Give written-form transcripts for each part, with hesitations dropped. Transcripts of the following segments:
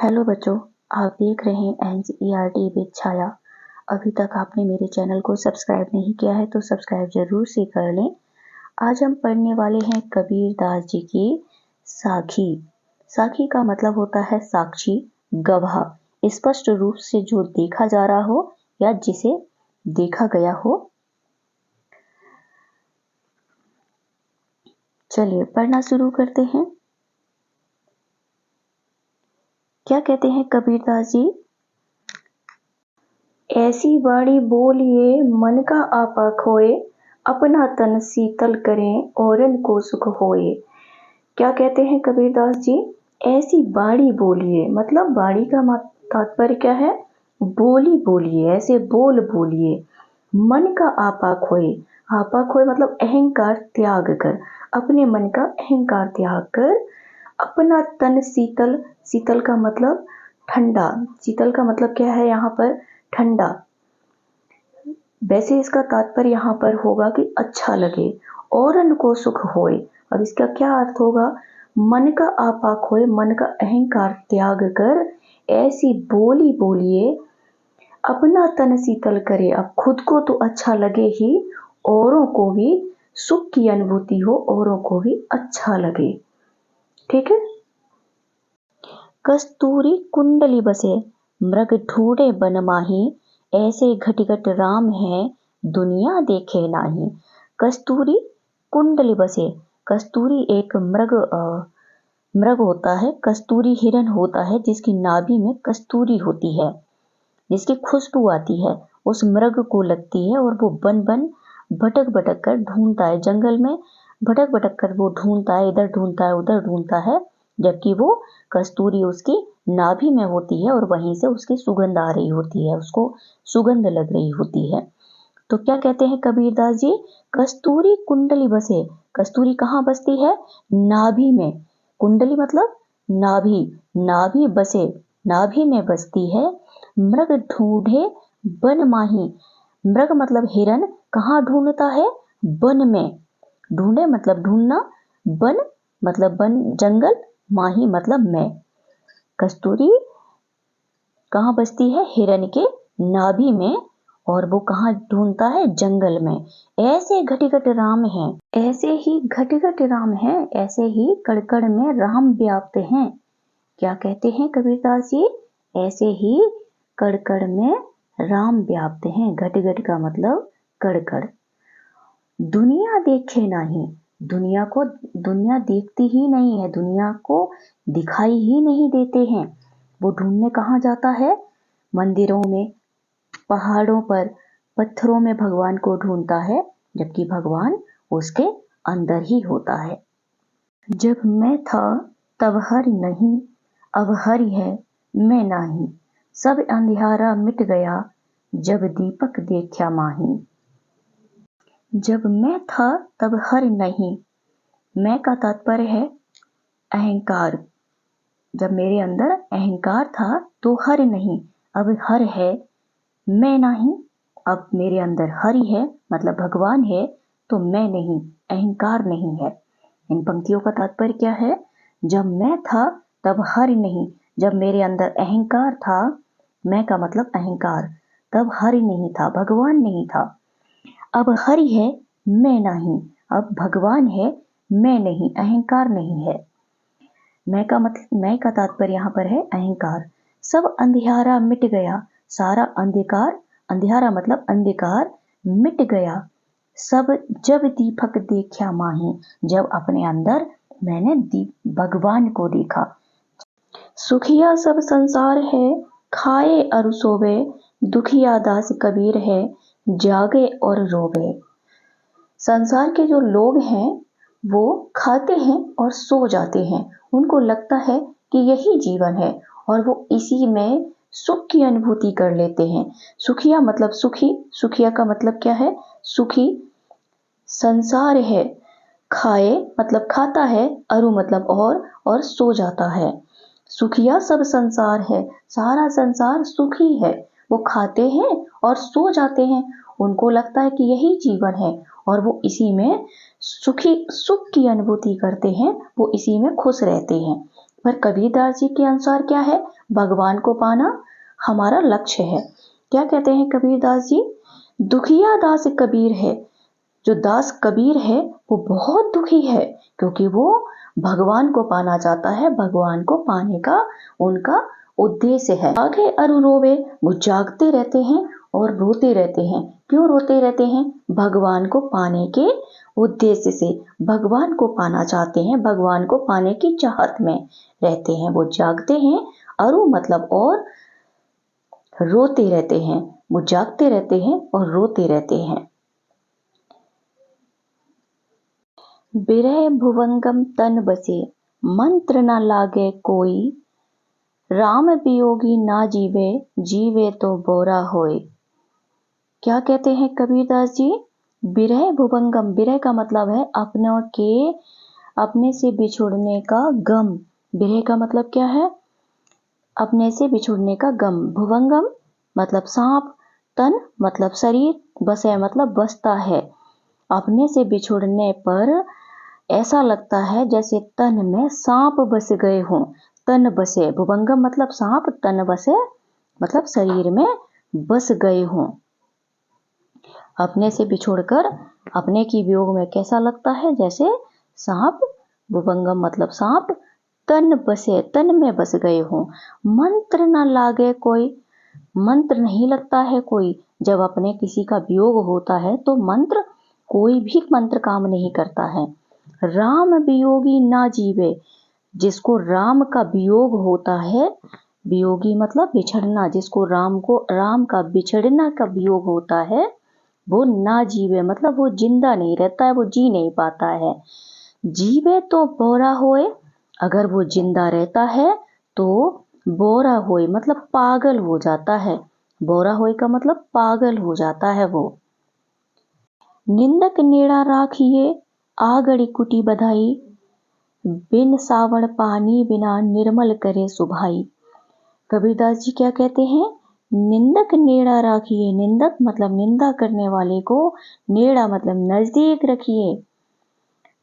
Hello बच्चों, आप देख रहे हैं एनसीईआरटी विद छाया। अभी तक आपने मेरे चैनल को सब्सक्राइब नहीं किया है तो सब्सक्राइब जरूर से कर लें। आज हम पढ़ने वाले हैं कबीर दास जी की साखी। साखी का मतलब होता है साक्षी, गवाह, स्पष्ट रूप से जो देखा जा रहा हो या जिसे देखा गया हो। चलिए पढ़ना शुरू करते हैं। क्या कहते हैं कबीरदास जी? ऐसी वाणी बोलिए मन का आपा खोए, अपना तन शीतल करें औरन को सुख होए। क्या कहते हैं कबीरदास जी? ऐसी वाणी बोलिए, मतलब वाणी का तात्पर्य क्या है? बोली बोलिए, ऐसे बोल बोलिए। मन का आपा खोए, आपा खोए मतलब अहंकार त्याग कर, अपने मन का अहंकार त्याग कर, अपना तन शीतल, शीतल का मतलब ठंडा, शीतल का मतलब क्या है यहाँ पर? ठंडा। वैसे इसका तात्पर्य यहाँ पर होगा कि अच्छा लगे, औरन को सुख होए। अब इसका क्या अर्थ होगा? मन का आपा खोए, मन का अहंकार त्याग कर ऐसी बोली बोलिए, अपना तन शीतल करे। अब खुद को तो अच्छा लगे ही, औरों को भी सुख की अनुभूति हो, औरों को भी अच्छा लगे। ठीक है। कस्तूरी कुंडली बसे, मृग ढूंढे बन माही, ऐसे घट घट राम है दुनिया देखे नाही। कस्तूरी कुंडली बसे, कस्तूरी एक मृग होता है, कस्तूरी हिरण होता है जिसकी नाभि में कस्तूरी होती है, जिसकी खुशबू आती है, उस मृग को लगती है और वो बन बन भटक भटक कर ढूंढता है, जंगल में भटक भटक कर वो ढूंढता है, इधर ढूंढता है उधर ढूंढता है, जबकि वो कस्तूरी उसकी नाभि में होती है और वहीं से उसकी सुगंध आ रही होती है, उसको सुगंध लग रही होती है। तो क्या कहते हैं कबीरदास जी? कस्तूरी कुंडली बसे, कस्तूरी कहाँ बसती है? नाभि में। कुंडली मतलब नाभि, नाभि बसे, नाभि में बसती है। मृग ढूंढे बन माही, मृग मतलब हिरण कहाँ ढूंढता है? वन में। ढूंढे मतलब ढूंढना, वन मतलब वन जंगल, माही मतलब मैं। कस्तूरी कहाँ बसती है? हिरण के नाभि में, और वो कहाँ ढूंढता है? जंगल में। ऐसे घट घट राम है, ऐसे ही घट घट राम है, ऐसे ही कड़कड़ में राम व्याप्त हैं। क्या कहते हैं कबीरदास जी? ऐसे ही कड़कड़ में राम व्याप्त हैं। घट घट का मतलब कड़कड़। दुनिया देखे नहीं, दुनिया को, दुनिया देखती ही नहीं है, दुनिया को दिखाई ही नहीं देते हैं। वो ढूंढने कहाँ जाता है? मंदिरों में, पहाड़ों पर, पत्थरों में भगवान को ढूंढता है, जबकि भगवान उसके अंदर ही होता है। जब मैं था तब हरि नहीं, अब हरि है मैं नाही। सब अंधियारा मिट गया, जब दीपक देखा माही। जब मैं था तब हरि नहीं, मैं का तात्पर्य है अहंकार। जब मेरे अंदर अहंकार था तो हरि नहीं, अब हर है मैं नहीं। अब मेरे अंदर हरि है मतलब भगवान है, तो मैं नहीं, अहंकार नहीं है। इन पंक्तियों का तात्पर्य क्या है? जब मैं था तब हरि नहीं, जब मेरे अंदर अहंकार था, मैं का मतलब अहंकार, तब हरि नहीं था, भगवान नहीं था। अब हरि है मैं नहीं, अब भगवान है मैं नहीं, अहंकार नहीं है। मैं का मतलब, मैं का तात्पर्य यहाँ पर है अहंकार। सब अंधियारा मिट गया, सारा अंधकार, अंधियारा मतलब अंधकार, मिट गया। सब जब दीपक देखा माही, जब अपने अंदर मैंने भगवान को देखा। सुखिया सब संसार है, खाए और सोवे, दुखिया दास कबीर है, जागे और रोवे। संसार के जो लोग हैं वो खाते हैं और सो जाते हैं, उनको लगता है कि यही जीवन है और वो इसी में सुख की अनुभूति कर लेते हैं। सुखिया मतलब सुखी, सुखिया का मतलब क्या है? सुखी। संसार है, खाए मतलब खाता है, अरु मतलब और सो जाता है। सुखिया सब संसार है, सारा संसार सुखी है, वो खाते हैं और सो जाते हैं, उनको लगता है कि यही जीवन है और वो इसी में सुख की अनुभूति करते हैं, वो इसी में खुश रहते हैं। पर कबीरदास जी के अनुसार क्या है? भगवान को पाना हमारा लक्ष्य है। क्या कहते हैं कबीरदास जी? दुखिया दास कबीर है। जो दास कबीर है वो बहुत दुखी है, क्योंकि वो भगवान को पाना चाहता है। भगवान को पाने का उनका उद्देश्य है। आगे अरु रोवे, वो जागते रहते हैं और रोते रहते हैं। क्यों रोते रहते हैं? भगवान को पाने के उद्देश्य से, भगवान को पाना चाहते हैं, भगवान को पाने की चाहत में रहते हैं। वो जागते हैं, अरु मतलब और, रोते रहते हैं। वो जागते रहते हैं और रोते रहते हैं। बिरह भुवंगम तन बसे, मंत्र न लागे कोई, राम वियोगी ना जीवे, जीवे तो बोरा होए। क्या कहते हैं कबीरदास जी? बिरह भुवंगम, बिरह का मतलब है अपने से बिछुड़ने का गम। बिरह का मतलब क्या है? अपने से बिछुड़ने का गम। भुवंगम मतलब सांप, तन मतलब शरीर, बसे मतलब बसता है। अपने से बिछुड़ने पर ऐसा लगता है जैसे तन में सांप बस गए हों। तन बसे, भुवंगम मतलब सांप, तन बसे मतलब शरीर में बस गए हों। अपने से बिछुड़कर अपने की वियोग में कैसा लगता है? जैसे सांप, भुवंगम मतलब सांप, तन बसे तन में बस गए हों। मंत्र न लागे कोई, मंत्र नहीं लगता है कोई। जब अपने किसी का वियोग होता है तो मंत्र, कोई भी मंत्र काम नहीं करता है। राम वियोगी ना जीवे, जिसको राम का वियोग होता है, वियोगी मतलब बिछड़ना, जिसको राम का बिछड़ना का वियोग होता है, वो ना जीवे मतलब वो जिंदा नहीं रहता है, वो जी नहीं पाता है। जीवे तो बोरा होए, अगर वो जिंदा रहता है तो बोरा होए मतलब पागल हो जाता है। बोरा होए का मतलब पागल हो जाता है वो। निंदक नेड़ा राखिए, आगड़ी कुटी बधाई, बिन सावण पानी बिना निर्मल करे सुभाई। कबीरदास जी क्या कहते हैं? निंदक नेड़ा राखिए, निंदक मतलब निंदा करने वाले को, नेड़ा मतलब नजदीक रखिए,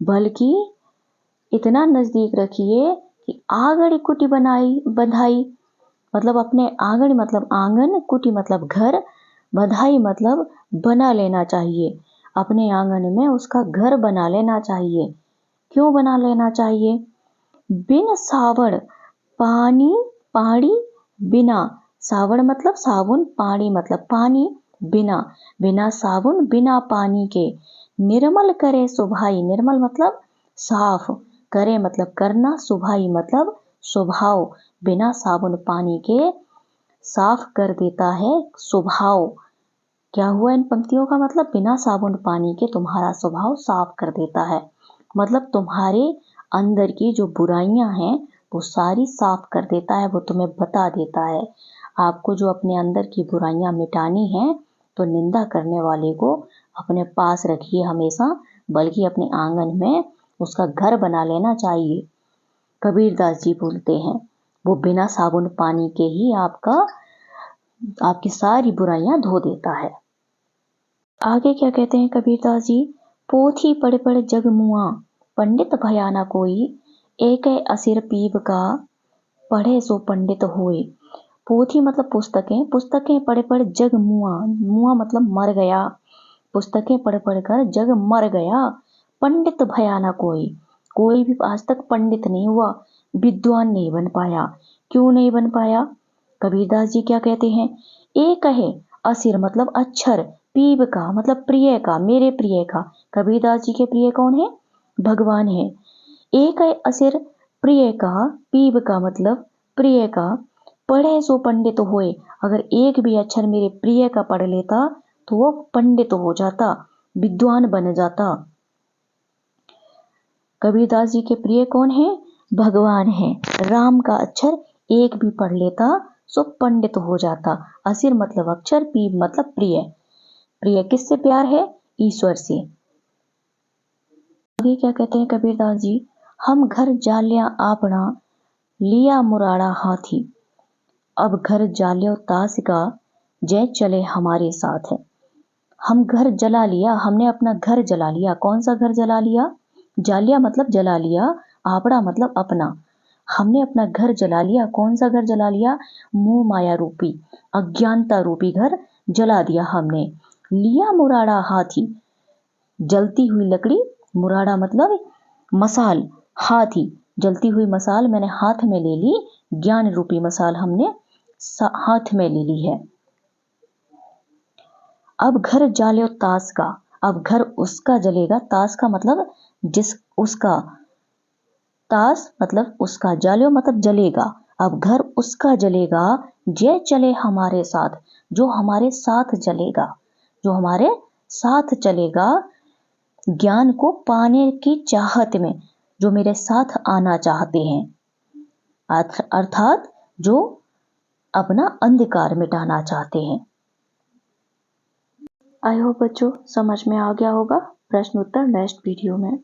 बल्कि इतना नजदीक रखिए कि आंगन कुटी बंधाई मतलब अपने आंगन मतलब आंगन, कुटी मतलब घर, बंधाई मतलब बना लेना चाहिए। अपने आंगन में उसका घर बना लेना चाहिए। क्यों बना लेना चाहिए? बिन सावण पानी बिना, सावण मतलब साबुन, पानी मतलब पानी, बिना साबुन बिना पानी के, निर्मल करे सुभाई, निर्मल मतलब साफ, करे मतलब करना, सुभाई मतलब स्वभाव, बिना साबुन पानी के साफ कर देता है स्वभाव। क्या हुआ इन पंक्तियों का मतलब? बिना साबुन पानी के तुम्हारा स्वभाव साफ कर देता है, मतलब तुम्हारे अंदर की जो बुराइयां हैं वो सारी साफ कर देता है, वो तुम्हें बता देता है। आपको जो अपने अंदर की बुराइयां मिटानी है तो निंदा करने वाले को अपने पास रखिए हमेशा, बल्कि अपने आंगन में उसका घर बना लेना चाहिए। कबीरदास जी बोलते हैं वो बिना साबुन पानी के ही आपकी सारी बुराइयां धो देता है। आगे क्या कहते हैं कबीरदास जी? पोथी पढ़ पढ़ जग मुआ, पंडित भया ना कोई, एक असिर पीब का, पढ़े सो पंडित होए। पोथी मतलब पुस्तकें, पुस्तकें पढ़ पढ़ जग मुआ, मुआ मतलब मर गया, पुस्तकें पढ़ पढ़ कर जग मर गया, पंडित भया ना कोई भी आज तक पंडित नहीं हुआ, विद्वान नहीं बन पाया। क्यों नहीं बन पाया? कबीरदास जी क्या कहते हैं? एक है असिर मतलब अक्षर, पीब का मतलब प्रिय का, मेरे प्रिय का। कबीरदास जी के प्रिय कौन है? भगवान है। एक है असिर प्रिय का, पीब का मतलब प्रिय का, पढ़े सो पंडित होए, अगर एक भी अक्षर मेरे प्रिय का पढ़ लेता तो वो पंडित हो जाता, विद्वान बन जाता। कबीरदास जी के प्रिय कौन है? भगवान है। राम का अक्षर एक भी पढ़ लेता सो पंडित हो जाता। असिर मतलब अक्षर, पीब मतलब प्रिय। प्रिय किससे प्यार है? ईश्वर से। आगे क्या कहते हैं कबीरदास जी? हम घर जालिया आपना, लिया मुराड़ा हाथी, अब घर जालियो तास का, जय चले हमारे साथ। हम घर जला लिया, हमने अपना घर जला लिया। कौन सा घर जला लिया? जालिया मतलब जला लिया, आपड़ा मतलब अपना, हमने अपना घर जला लिया। कौन सा घर जला लिया? मोह माया रूपी, अज्ञानता रूपी घर जला दिया हमने। लिया मुराड़ा हाथी, जलती हुई लकड़ी, मुराड़ा मतलब मसाल, हाथी जलती हुई मसाल मैंने हाथ में ले ली। ज्ञान रूपी मसाल हमने हाथ में ले ली है। अब घर जाल्यो तास का, अब घर उसका जलेगा। तास का मतलब जिस उसका, तास मतलब उसका, जाल्यो मतलब जलेगा। अब घर उसका जलेगा, जे चले हमारे साथ, जो हमारे साथ जलेगा, जो हमारे साथ चलेगा ज्ञान को पाने की चाहत में, जो मेरे साथ आना चाहते हैं, अर्थात जो अपना अंधकार मिटाना चाहते हैं। आई होप बच्चों समझ में आ गया होगा। प्रश्न उत्तर नेक्स्ट वीडियो में।